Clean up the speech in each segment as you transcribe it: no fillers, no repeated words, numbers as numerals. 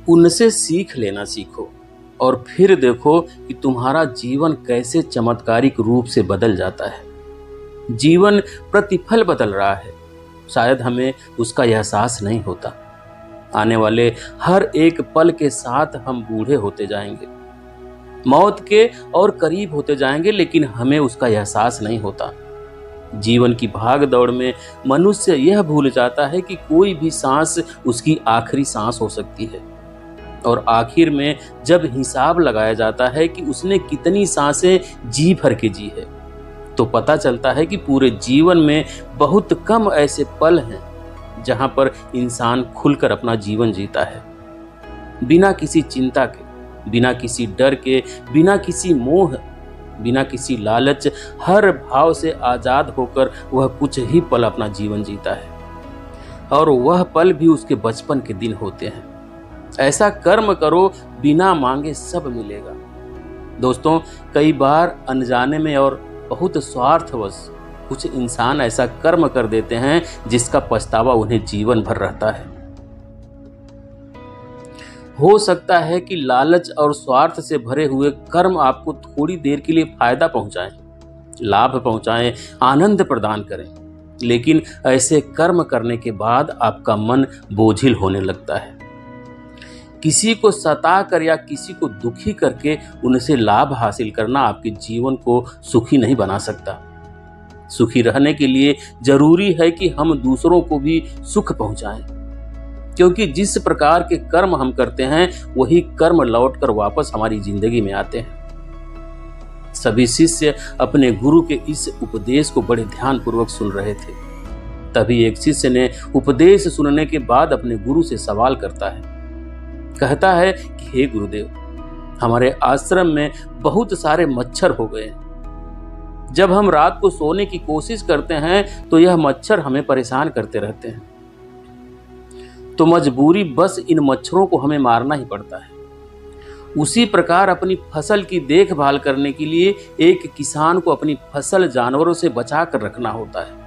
उनसे सीख लेना सीखो और फिर देखो कि तुम्हारा जीवन कैसे चमत्कारिक रूप से बदल जाता है। जीवन प्रतिफल बदल रहा है, शायद हमें उसका एहसास नहीं होता। आने वाले हर एक पल के साथ हम बूढ़े होते जाएंगे, मौत के और करीब होते जाएंगे, लेकिन हमें उसका एहसास नहीं होता। जीवन की भाग दौड़ में मनुष्य यह भूल जाता है कि कोई भी सांस उसकी आखिरी सांस हो सकती है, और आखिर में जब हिसाब लगाया जाता है कि उसने कितनी सांसें जी भर के जी है, तो पता चलता है कि पूरे जीवन में बहुत कम ऐसे पल हैं जहां पर इंसान खुलकर अपना जीवन जीता है, बिना किसी चिंता के, बिना किसी डर के, बिना किसी मोह, बिना किसी लालच, हर भाव से आजाद होकर वह कुछ ही पल अपना जीवन जीता है, और वह पल भी उसके बचपन के दिन होते हैं। ऐसा कर्म करो, बिना मांगे सब मिलेगा। दोस्तों, कई बार अनजाने में और बहुत स्वार्थवश कुछ इंसान ऐसा कर्म कर देते हैं जिसका पछतावा उन्हें जीवन भर रहता है। हो सकता है कि लालच और स्वार्थ से भरे हुए कर्म आपको थोड़ी देर के लिए फायदा पहुंचाएं, लाभ पहुंचाएं, आनंद प्रदान करें, लेकिन ऐसे कर्म करने के बाद आपका मन बोझिल होने लगता है। किसी को सता कर या किसी को दुखी करके उनसे लाभ हासिल करना आपके जीवन को सुखी नहीं बना सकता। सुखी रहने के लिए जरूरी है कि हम दूसरों को भी सुख पहुंचाएं, क्योंकि जिस प्रकार के कर्म हम करते हैं वही कर्म लौटकर वापस हमारी जिंदगी में आते हैं। सभी शिष्य अपने गुरु के इस उपदेश को बड़े ध्यानपूर्वक सुन रहे थे। तभी एक शिष्य ने उपदेश सुनने के बाद अपने गुरु से सवाल करता है, कहता है कि हे गुरुदेव, हमारे आश्रम में बहुत सारे मच्छर हो गए हैं। जब हम रात को सोने की कोशिश करते हैं तो यह मच्छर हमें परेशान करते रहते हैं, तो मजबूरी बस इन मच्छरों को हमें मारना ही पड़ता है। उसी प्रकार अपनी फसल की देखभाल करने के लिए एक किसान को अपनी फसल जानवरों से बचा कर रखना होता है,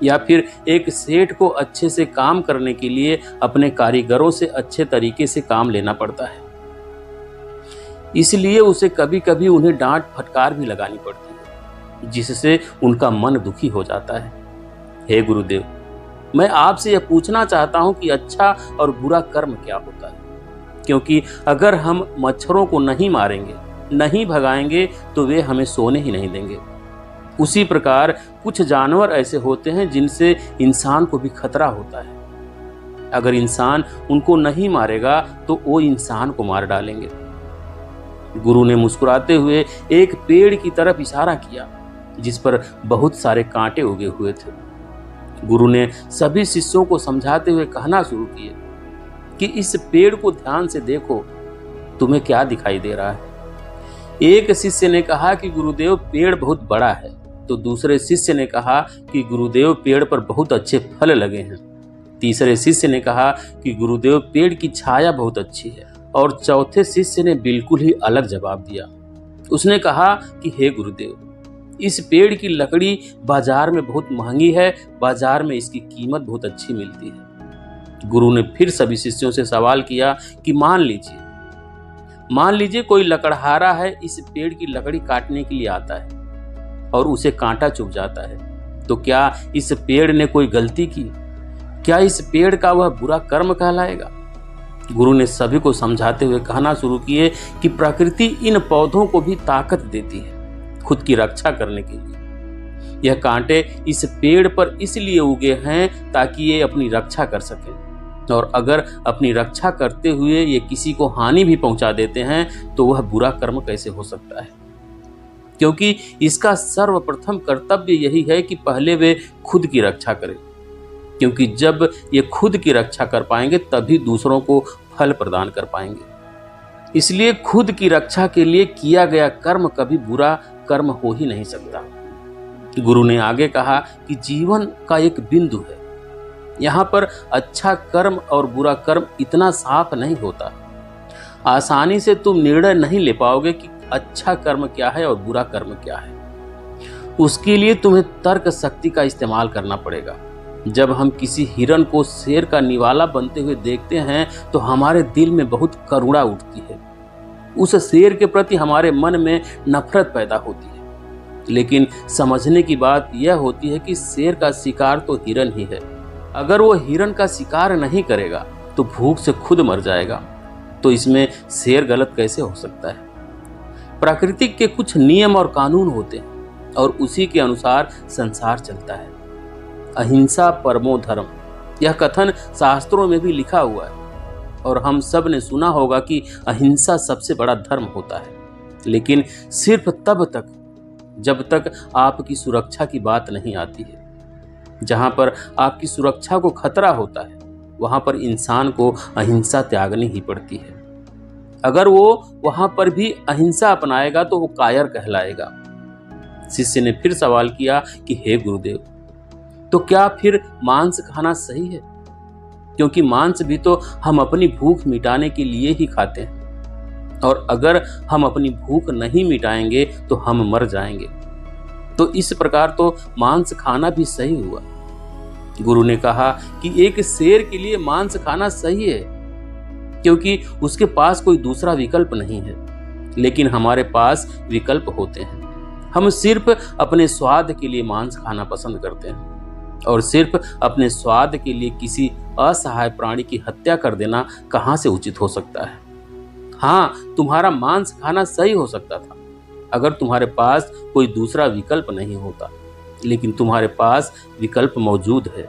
या फिर एक सेठ को अच्छे से काम करने के लिए अपने कारीगरों से अच्छे तरीके से काम लेना पड़ता है। इसलिए उसे कभी कभी उन्हें डांट फटकार भी लगानी पड़ती है, जिससे उनका मन दुखी हो जाता है। हे गुरुदेव, मैं आपसे यह पूछना चाहता हूं कि अच्छा और बुरा कर्म क्या होता है, क्योंकि अगर हम मच्छरों को नहीं मारेंगे, नहीं भगाएंगे, तो वे हमें सोने ही नहीं देंगे। उसी प्रकार कुछ जानवर ऐसे होते हैं जिनसे इंसान को भी खतरा होता है। अगर इंसान उनको नहीं मारेगा तो वो इंसान को मार डालेंगे। गुरु ने मुस्कुराते हुए एक पेड़ की तरफ इशारा किया जिस पर बहुत सारे कांटे उगे हुए थे। गुरु ने सभी शिष्यों को समझाते हुए कहना शुरू किए कि इस पेड़ को ध्यान से देखो, तुम्हें क्या दिखाई दे रहा है। एक शिष्य ने कहा कि गुरुदेव, पेड़ बहुत बड़ा है, तो दूसरे शिष्य ने कहा कि गुरुदेव, पेड़ पर बहुत अच्छे फल लगे हैं। तीसरे शिष्य ने कहा कि गुरुदेव, पेड़ की छाया बहुत अच्छी है, और चौथे शिष्य ने बिल्कुल ही अलग जवाब दिया। उसने कहा कि हे गुरुदेव, इस पेड़ की लकड़ी बाजार में बहुत महंगी है, बाजार में इसकी कीमत बहुत अच्छी मिलती है। गुरु ने फिर सभी शिष्यों से सवाल किया कि मान लीजिए कोई लकड़हारा है, इस पेड़ की लकड़ी काटने के लिए आता है और उसे कांटा चुभ जाता है, तो क्या इस पेड़ ने कोई गलती की? क्या इस पेड़ का वह बुरा कर्म कहलाएगा? गुरु ने सभी को समझाते हुए कहना शुरू किए कि प्रकृति इन पौधों को भी ताकत देती है खुद की रक्षा करने के लिए। यह कांटे इस पेड़ पर इसलिए उगे हैं ताकि ये अपनी रक्षा कर सकें, और अगर अपनी रक्षा करते हुए ये किसी को हानि भी पहुंचा देते हैं तो वह बुरा कर्म कैसे हो सकता है? क्योंकि इसका सर्वप्रथम कर्तव्य यही है कि पहले वे खुद की रक्षा करें, क्योंकि जब ये खुद की रक्षा कर पाएंगे तभी दूसरों को फल प्रदान कर पाएंगे। इसलिए खुद की रक्षा के लिए किया गया कर्म कभी बुरा कर्म हो ही नहीं सकता। गुरु ने आगे कहा कि जीवन का एक बिंदु है, यहाँ पर अच्छा कर्म और बुरा कर्म इतना साफ नहीं होता। आसानी से तुम निर्णय नहीं ले पाओगे कि अच्छा कर्म क्या है और बुरा कर्म क्या है। उसके लिए तुम्हें तर्क शक्ति का इस्तेमाल करना पड़ेगा। जब हम किसी हिरन को शेर का निवाला बनते हुए देखते हैं तो हमारे दिल में बहुत करुणा उठती है। उस शेर के प्रति हमारे मन में नफरत पैदा होती है। लेकिन समझने की बात यह होती है कि शेर का शिकार तो हिरन ही है। अगर वो हिरन का शिकार नहीं करेगा तो भूख से खुद मर जाएगा। तो इसमें शेर गलत कैसे हो सकता है? प्रकृति के कुछ नियम और कानून होते हैं और उसी के अनुसार संसार चलता है। अहिंसा परमो धर्म, यह कथन शास्त्रों में भी लिखा हुआ है और हम सब ने सुना होगा कि अहिंसा सबसे बड़ा धर्म होता है। लेकिन सिर्फ तब तक जब तक आपकी सुरक्षा की बात नहीं आती है। जहां पर आपकी सुरक्षा को खतरा होता है वहां पर इंसान को अहिंसा त्यागनी ही पड़ती है। अगर वो वहां पर भी अहिंसा अपनाएगा तो वो कायर कहलाएगा। शिष्य ने फिर सवाल किया कि हे गुरुदेव, तो क्या फिर मांस खाना सही है? क्योंकि मांस भी तो हम अपनी भूख मिटाने के लिए ही खाते हैं और अगर हम अपनी भूख नहीं मिटाएंगे तो हम मर जाएंगे। तो इस प्रकार तो मांस खाना भी सही हुआ। गुरु ने कहा कि एक शेर के लिए मांस खाना सही है क्योंकि उसके पास कोई दूसरा विकल्प नहीं है। लेकिन हमारे पास विकल्प होते हैं। हम सिर्फ अपने स्वाद के लिए मांस खाना पसंद करते हैं और सिर्फ अपने स्वाद के लिए किसी असहाय प्राणी की हत्या कर देना कहां से उचित हो सकता है? हाँ, तुम्हारा मांस खाना सही हो सकता था अगर तुम्हारे पास कोई दूसरा विकल्प नहीं होता, लेकिन तुम्हारे पास विकल्प मौजूद है।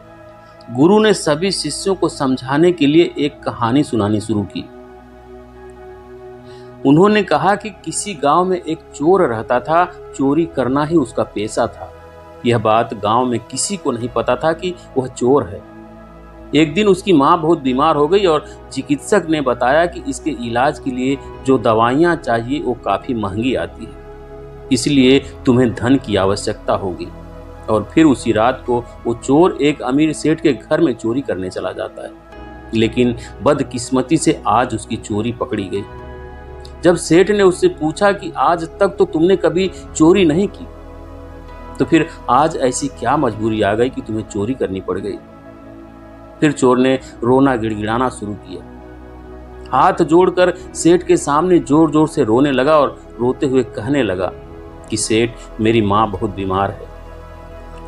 गुरु ने सभी शिष्यों को समझाने के लिए एक कहानी सुनानी शुरू की। उन्होंने कहा कि किसी गांव में एक चोर रहता था। चोरी करना ही उसका पेशा था। यह बात गांव में किसी को नहीं पता था कि वह चोर है। एक दिन उसकी मां बहुत बीमार हो गई और चिकित्सक ने बताया कि इसके इलाज के लिए जो दवाइयां चाहिए वो काफी महंगी आती है, इसलिए तुम्हें धन की आवश्यकता होगी। और फिर उसी रात को वो चोर एक अमीर सेठ के घर में चोरी करने चला जाता है। लेकिन बदकिस्मती से आज उसकी चोरी पकड़ी गई। जब सेठ ने उससे पूछा कि आज तक तो तुमने कभी चोरी नहीं की, तो फिर आज ऐसी क्या मजबूरी आ गई कि तुम्हें चोरी करनी पड़ गई? फिर चोर ने रोना गिड़गिड़ाना शुरू किया। हाथ जोड़कर सेठ के सामने जोर जोर से रोने लगा और रोते हुए कहने लगा कि सेठ, मेरी माँ बहुत बीमार है।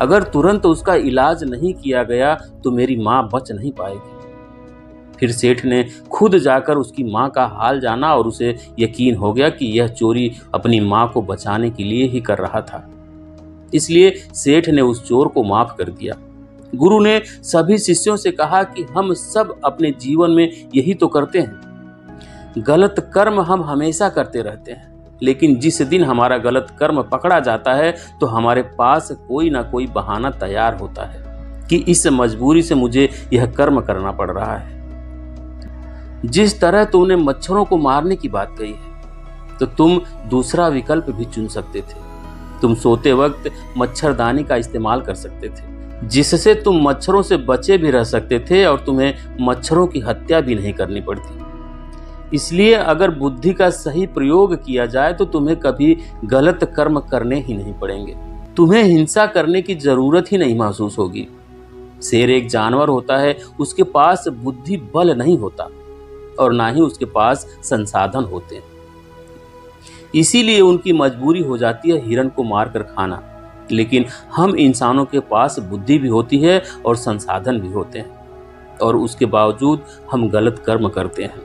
अगर तुरंत उसका इलाज नहीं किया गया तो मेरी माँ बच नहीं पाएगी। फिर सेठ ने खुद जाकर उसकी माँ का हाल जाना और उसे यकीन हो गया कि यह चोरी अपनी माँ को बचाने के लिए ही कर रहा था। इसलिए सेठ ने उस चोर को माफ कर दिया। गुरु ने सभी शिष्यों से कहा कि हम सब अपने जीवन में यही तो करते हैं। गलत कर्म हम हमेशा करते रहते हैं, लेकिन जिस दिन हमारा गलत कर्म पकड़ा जाता है तो हमारे पास कोई ना कोई बहाना तैयार होता है कि इस मजबूरी से मुझे यह कर्म करना पड़ रहा है। जिस तरह तुमने मच्छरों को मारने की बात कही है, तो तुम दूसरा विकल्प भी चुन सकते थे। तुम सोते वक्त मच्छरदानी का इस्तेमाल कर सकते थे, जिससे तुम मच्छरों से बचे भी रह सकते थे और तुम्हें मच्छरों की हत्या भी नहीं करनी पड़ती। इसलिए अगर बुद्धि का सही प्रयोग किया जाए तो तुम्हें कभी गलत कर्म करने ही नहीं पड़ेंगे। तुम्हें हिंसा करने की जरूरत ही नहीं महसूस होगी। शेर एक जानवर होता है, उसके पास बुद्धि बल नहीं होता और ना ही उसके पास संसाधन होते हैं। इसीलिए उनकी मजबूरी हो जाती है हिरण को मारकर खाना। लेकिन हम इंसानों के पास बुद्धि भी होती है और संसाधन भी होते हैं और उसके बावजूद हम गलत कर्म करते हैं।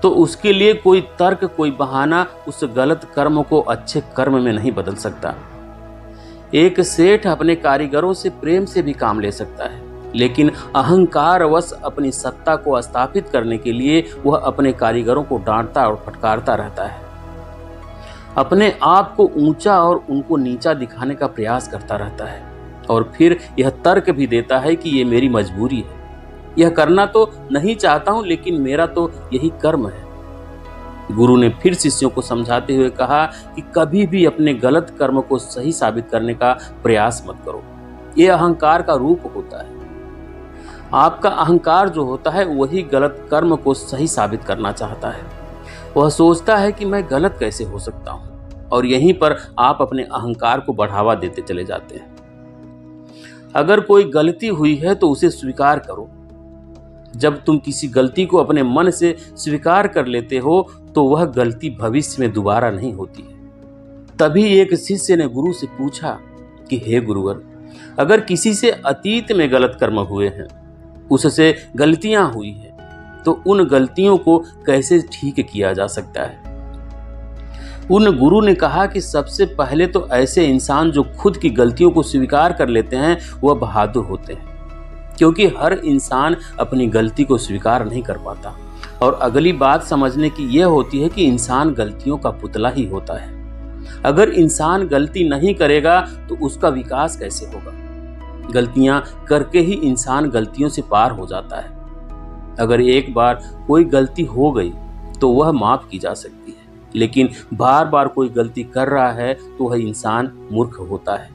तो उसके लिए कोई तर्क, कोई बहाना उस गलत कर्म को अच्छे कर्म में नहीं बदल सकता। एक सेठ अपने कारीगरों से प्रेम से भी काम ले सकता है, लेकिन अहंकारवश अपनी सत्ता को स्थापित करने के लिए वह अपने कारीगरों को डांटता और फटकारता रहता है। अपने आप को ऊंचा और उनको नीचा दिखाने का प्रयास करता रहता है और फिर यह तर्क भी देता है कि ये मेरी मजबूरी है, यह करना तो नहीं चाहता हूं लेकिन मेरा तो यही कर्म है। गुरु ने फिर शिष्यों को समझाते हुए कहा कि कभी भी अपने गलत कर्म को सही साबित करने का प्रयास मत करो। यह अहंकार का रूप होता है। आपका अहंकार जो होता है वही गलत कर्म को सही साबित करना चाहता है। वह सोचता है कि मैं गलत कैसे हो सकता हूं और यहीं पर आप अपने अहंकार को बढ़ावा देते चले जाते हैं। अगर कोई गलती हुई है तो उसे स्वीकार करो। जब तुम किसी गलती को अपने मन से स्वीकार कर लेते हो तो वह गलती भविष्य में दोबारा नहीं होती है। तभी एक शिष्य ने गुरु से पूछा कि हे गुरुवर, अगर किसी से अतीत में गलत कर्म हुए हैं, उससे गलतियां हुई हैं, तो उन गलतियों को कैसे ठीक किया जा सकता है? उन गुरु ने कहा कि सबसे पहले तो ऐसे इंसान जो खुद की गलतियों को स्वीकार कर लेते हैं वह बहादुर होते हैं, क्योंकि हर इंसान अपनी गलती को स्वीकार नहीं कर पाता। और अगली बात समझने की यह होती है कि इंसान गलतियों का पुतला ही होता है। अगर इंसान गलती नहीं करेगा तो उसका विकास कैसे होगा? गलतियां करके ही इंसान गलतियों से पार हो जाता है। अगर एक बार कोई गलती हो गई तो वह माफ की जा सकती है, लेकिन बार बार कोई गलती कर रहा है तो वह इंसान मूर्ख होता है।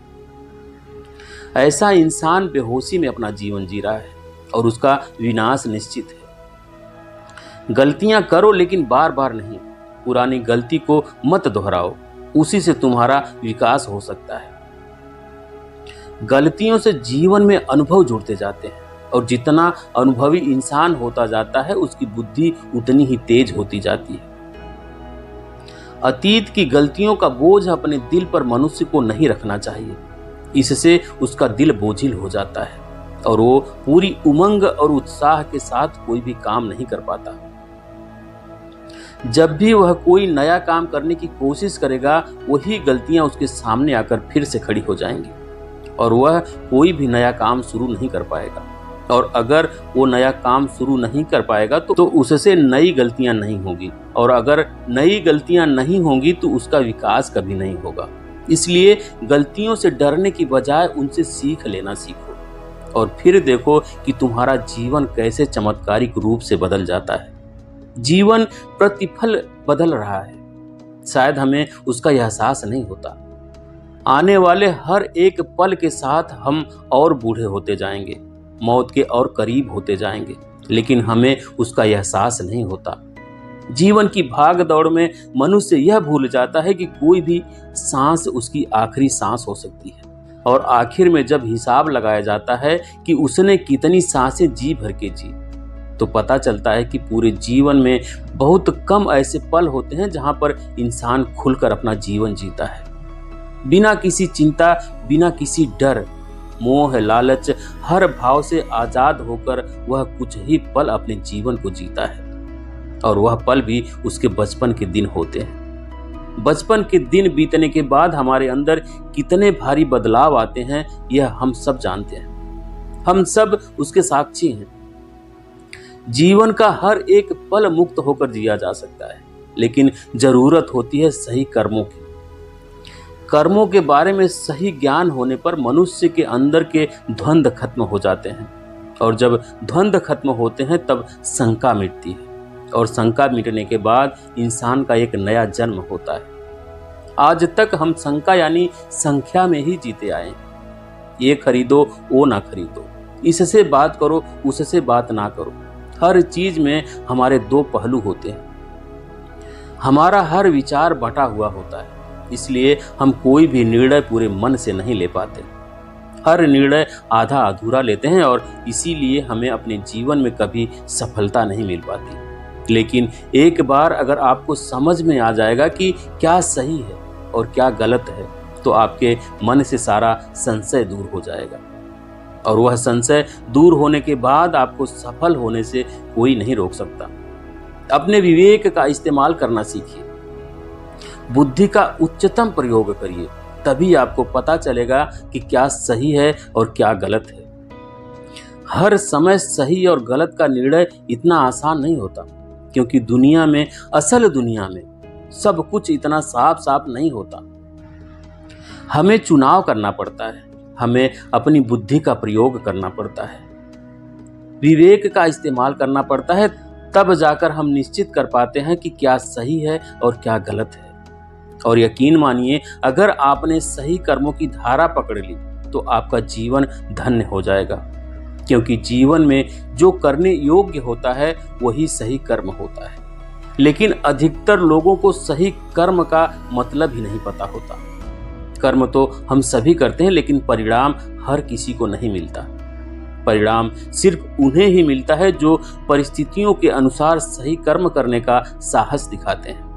ऐसा इंसान बेहोशी में अपना जीवन जी रहा है और उसका विनाश निश्चित है। गलतियां करो लेकिन बार बार नहीं। पुरानी गलती को मत दोहराओ, उसी से तुम्हारा विकास हो सकता है। गलतियों से जीवन में अनुभव जुड़ते जाते हैं और जितना अनुभवी इंसान होता जाता है उसकी बुद्धि उतनी ही तेज होती जाती है। अतीत की गलतियों का बोझ अपने दिल पर मनुष्य को नहीं रखना चाहिए। इससे उसका दिल बोझिल हो जाता है और वो पूरी उमंग और उत्साह के साथ कोई भी काम नहीं कर पाता। जब भी वह कोई नया काम करने की कोशिश करेगा, वही गलतियां उसके सामने आकर फिर से खड़ी हो जाएंगी और वह कोई भी नया काम शुरू नहीं कर पाएगा। और अगर वो नया काम शुरू नहीं कर पाएगा तो उससे नई गलतियां नहीं होगी, और अगर नई गलतियां नहीं होंगी तो उसका विकास कभी नहीं होगा। इसलिए गलतियों से डरने की बजाय उनसे सीख लेना सीखो और फिर देखो कि तुम्हारा जीवन कैसे चमत्कारिक रूप से बदल जाता है। जीवन प्रतिफल बदल रहा है, शायद हमें उसका एहसास नहीं होता। आने वाले हर एक पल के साथ हम और बूढ़े होते जाएंगे, मौत के और करीब होते जाएंगे, लेकिन हमें उसका एहसास नहीं होता। जीवन की भाग दौड़ में मनुष्य यह भूल जाता है कि कोई भी सांस उसकी आखिरी सांस हो सकती है, और आखिर में जब हिसाब लगाया जाता है कि उसने कितनी सांसें जी भर के जी, तो पता चलता है कि पूरे जीवन में बहुत कम ऐसे पल होते हैं जहां पर इंसान खुलकर अपना जीवन जीता है, बिना किसी चिंता, बिना किसी डर, मोह, लालच, हर भाव से आजाद होकर वह कुछ ही पल अपने जीवन को जीता है। और वह पल भी उसके बचपन के दिन होते हैं। बचपन के दिन बीतने के बाद हमारे अंदर कितने भारी बदलाव आते हैं यह हम सब जानते हैं। हम सब उसके साक्षी हैं। जीवन का हर एक पल मुक्त होकर जिया जा सकता है, लेकिन जरूरत होती है सही कर्मों की। कर्मों के बारे में सही ज्ञान होने पर मनुष्य के अंदर के द्वंद्व खत्म हो जाते हैं, और जब द्वंद्व खत्म होते हैं तब शंका मिटती है, और शंका मिटने के बाद इंसान का एक नया जन्म होता है। आज तक हम शंका यानी संख्या में ही जीते आए हैं। ये खरीदो, वो ना खरीदो, इससे बात करो, उससे बात ना करो। हर चीज में हमारे दो पहलू होते हैं। हमारा हर विचार बटा हुआ होता है, इसलिए हम कोई भी निर्णय पूरे मन से नहीं ले पाते। हर निर्णय आधा अधूरा लेते हैं और इसीलिए हमें अपने जीवन में कभी सफलता नहीं मिल पाती। लेकिन एक बार अगर आपको समझ में आ जाएगा कि क्या सही है और क्या गलत है, तो आपके मन से सारा संशय दूर हो जाएगा, और वह संशय दूर होने के बाद आपको सफल होने से कोई नहीं रोक सकता। अपने विवेक का इस्तेमाल करना सीखिए, बुद्धि का उच्चतम प्रयोग करिए, तभी आपको पता चलेगा कि क्या सही है और क्या गलत है। हर समय सही और गलत का निर्णय इतना आसान नहीं होता, क्योंकि दुनिया में, असल दुनिया में सब कुछ इतना साफ साफ नहीं होता। हमें चुनाव करना पड़ता है, हमें अपनी बुद्धि का प्रयोग करना पड़ता है, विवेक का इस्तेमाल करना पड़ता है, तब जाकर हम निश्चित कर पाते हैं कि क्या सही है और क्या गलत है। और यकीन मानिए, अगर आपने सही कर्मों की धारा पकड़ ली तो आपका जीवन धन्य हो जाएगा, क्योंकि जीवन में जो करने योग्य होता है वही सही कर्म होता है। लेकिन अधिकतर लोगों को सही कर्म का मतलब ही नहीं पता होता। कर्म तो हम सभी करते हैं, लेकिन परिणाम हर किसी को नहीं मिलता। परिणाम सिर्फ उन्हें ही मिलता है जो परिस्थितियों के अनुसार सही कर्म करने का साहस दिखाते हैं,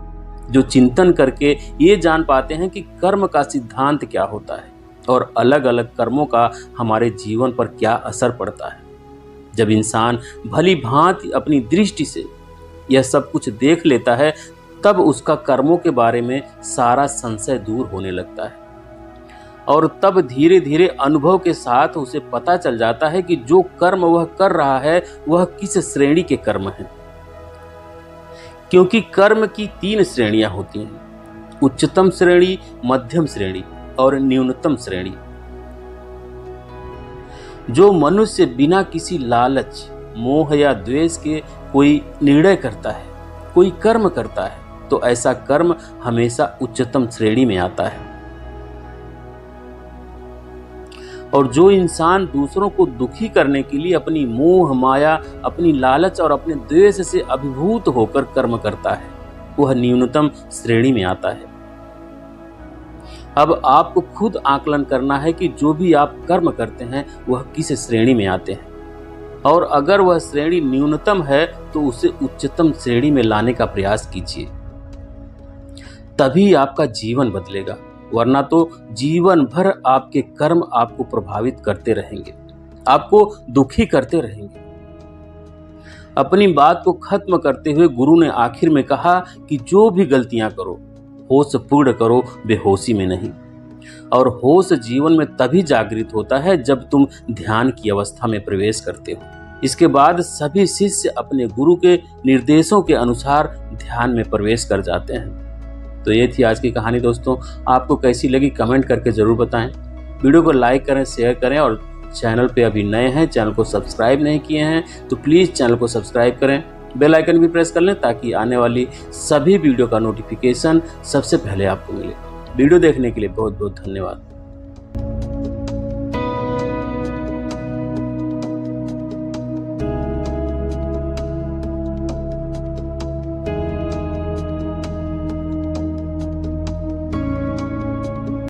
जो चिंतन करके ये जान पाते हैं कि कर्म का सिद्धांत क्या होता है और अलग अलग कर्मों का हमारे जीवन पर क्या असर पड़ता है। जब इंसान भली भांति अपनी दृष्टि से यह सब कुछ देख लेता है, तब उसका कर्मों के बारे में सारा संशय दूर होने लगता है और तब धीरे धीरे अनुभव के साथ उसे पता चल जाता है कि जो कर्म वह कर रहा है वह किस श्रेणी के कर्म हैं। क्योंकि कर्म की 3 श्रेणियां होती हैं: उच्चतम श्रेणी, मध्यम श्रेणी और न्यूनतम श्रेणी। जो मनुष्य बिना किसी लालच, मोह या द्वेष के कोई निर्णय करता है, कोई कर्म करता है, तो ऐसा कर्म हमेशा उच्चतम श्रेणी में आता है। और जो इंसान दूसरों को दुखी करने के लिए अपनी मोह माया, अपनी लालच और अपने द्वेष से अभिभूत होकर कर्म करता है, वह न्यूनतम श्रेणी में आता है। अब आपको खुद आकलन करना है कि जो भी आप कर्म करते हैं वह किस श्रेणी में आते हैं, और अगर वह श्रेणी न्यूनतम है तो उसे उच्चतम श्रेणी में लाने का प्रयास कीजिए। तभी आपका जीवन बदलेगा, वरना तो जीवन भर आपके कर्म आपको प्रभावित करते रहेंगे, आपको दुखी करते रहेंगे। अपनी बात को खत्म करते हुए गुरु ने आखिर में कहा कि जो भी गलतियां करो, होश पूर्ण करो, बेहोशी में नहीं। और होश जीवन में तभी जागृत होता है जब तुम ध्यान की अवस्था में प्रवेश करते हो। इसके बाद सभी शिष्य अपने गुरु के निर्देशों के अनुसार ध्यान में प्रवेश कर जाते हैं। तो ये थी आज की कहानी दोस्तों। आपको कैसी लगी कमेंट करके जरूर बताएं। वीडियो को लाइक करें, शेयर करें, और चैनल पे अभी नए हैं, चैनल को सब्सक्राइब नहीं किए हैं तो प्लीज़ चैनल को सब्सक्राइब करें, बेल आइकन भी प्रेस कर लें ताकि आने वाली सभी वीडियो का नोटिफिकेशन सबसे पहले आपको मिले। वीडियो देखने के लिए बहुत बहुत धन्यवाद।